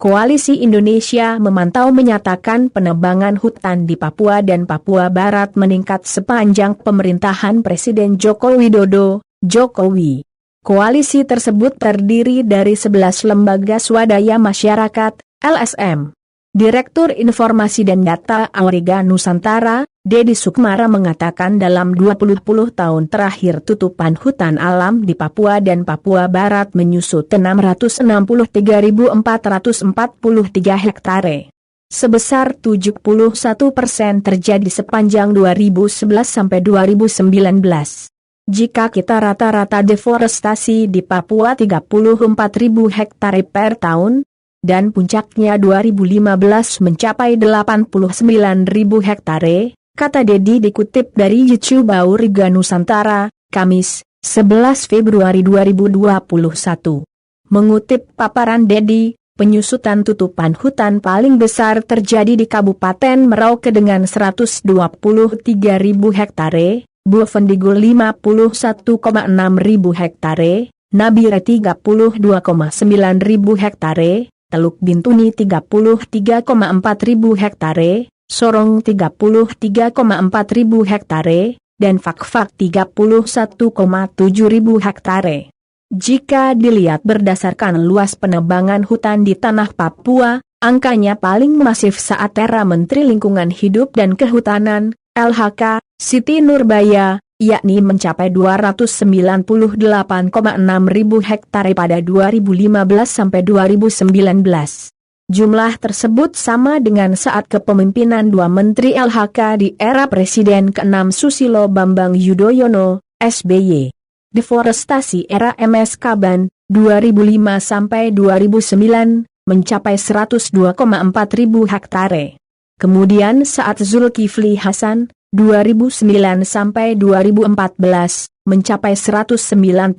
Koalisi Indonesia Memantau menyatakan penebangan hutan di Papua dan Papua Barat meningkat sepanjang pemerintahan Presiden Joko Widodo, Jokowi. Koalisi tersebut terdiri dari 11 lembaga swadaya masyarakat, LSM. Direktur Informasi dan Data Auriga Nusantara, Dedi Sukmara mengatakan dalam 20 tahun terakhir tutupan hutan alam di Papua dan Papua Barat menyusut 663.443 hektare. Sebesar 71% terjadi sepanjang 2011 sampai 2019. Jika kita rata-rata deforestasi di Papua 34.000 hektare per tahun, dan puncaknya 2015 mencapai 89.000 hektare, kata Dedi dikutip dari YouTube Auriga Nusantara, Kamis, 11 Februari 2021. Mengutip paparan Dedi, penyusutan tutupan hutan paling besar terjadi di Kabupaten Merauke dengan 123.000 hektare, Bovendigul 51,6.000 hektare, Nabire 32,9.000 hektare, Teluk Bintuni 33,4.000 hektare, Sorong 33,4.000 hektare, dan Fakfak 31,7.000 hektare. Jika dilihat berdasarkan luas penebangan hutan di tanah Papua, angkanya paling masif saat era Menteri Lingkungan Hidup dan Kehutanan, LHK, Siti Nurbaya, yakni mencapai 298,6 ribu hektare pada 2015 sampai 2019. Jumlah tersebut sama dengan saat kepemimpinan dua Menteri LHK di era Presiden ke-6 Susilo Bambang Yudhoyono, SBY. Deforestasi era MS Kaban, 2005 sampai 2009, mencapai 102,4 ribu hektare. Kemudian saat Zulkifli Hasan, 2009 sampai 2014, mencapai 196,2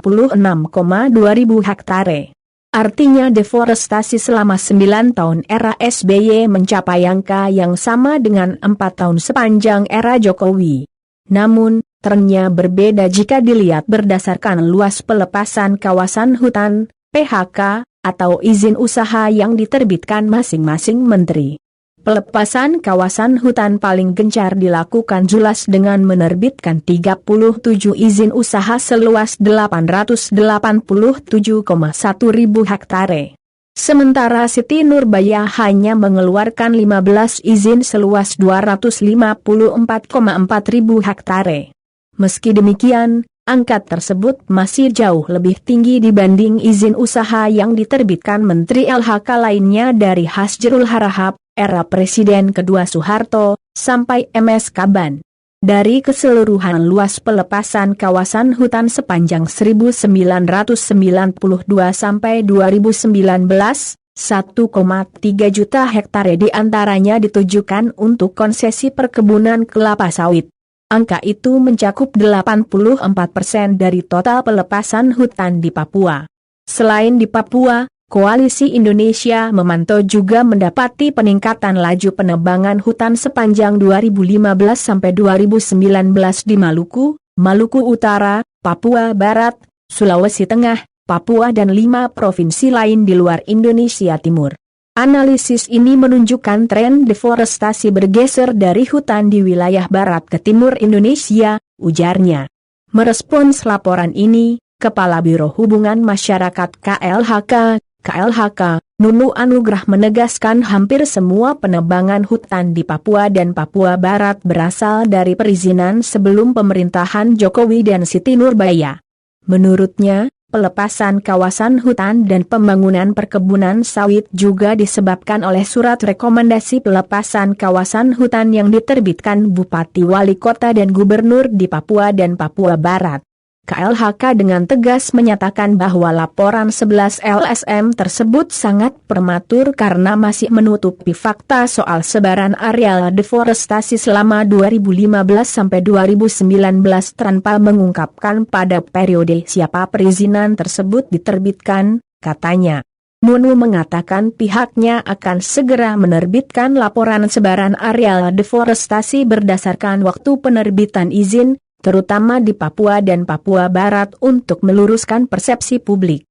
ribu hektare. Artinya deforestasi selama 9 tahun era SBY mencapai angka yang sama dengan 4 tahun sepanjang era Jokowi. Namun, trennya berbeda jika dilihat berdasarkan luas pelepasan kawasan hutan, PHK, atau izin usaha yang diterbitkan masing-masing menteri. Pelepasan kawasan hutan paling gencar dilakukan Julas dengan menerbitkan 37 izin usaha seluas 887,1 ribu hektare. Sementara Siti Nurbaya hanya mengeluarkan 15 izin seluas 254,4 ribu hektare. Meski demikian, angka tersebut masih jauh lebih tinggi dibanding izin usaha yang diterbitkan Menteri LHK lainnya dari Hasjrul Harahap, era Presiden kedua Soeharto, sampai MS Kaban. Dari keseluruhan luas pelepasan kawasan hutan sepanjang 1992 sampai 2019, 1,3 juta hektare diantaranya ditujukan untuk konsesi perkebunan kelapa sawit. Angka itu mencakup 84% dari total pelepasan hutan di Papua. Selain di Papua, Koalisi Indonesia Memantau juga mendapati peningkatan laju penebangan hutan sepanjang 2015 sampai 2019 di Maluku, Maluku Utara, Papua Barat, Sulawesi Tengah, Papua dan 5 provinsi lain di luar Indonesia Timur. Analisis ini menunjukkan tren deforestasi bergeser dari hutan di wilayah barat ke timur Indonesia, ujarnya. Merespons laporan ini, Kepala Biro Hubungan Masyarakat KLHK, Nunu Anugrah menegaskan hampir semua penebangan hutan di Papua dan Papua Barat berasal dari perizinan sebelum pemerintahan Jokowi dan Siti Nurbaya. Menurutnya, pelepasan kawasan hutan dan pembangunan perkebunan sawit juga disebabkan oleh surat rekomendasi pelepasan kawasan hutan yang diterbitkan Bupati Wali Kota dan Gubernur di Papua dan Papua Barat. KLHK dengan tegas menyatakan bahwa laporan 11 LSM tersebut sangat prematur karena masih menutupi fakta soal sebaran areal deforestasi selama 2015 sampai 2019 tanpa mengungkapkan pada periode siapa perizinan tersebut diterbitkan, katanya. Nunu mengatakan pihaknya akan segera menerbitkan laporan sebaran areal deforestasi berdasarkan waktu penerbitan izin, terutama di Papua dan Papua Barat untuk meluruskan persepsi publik.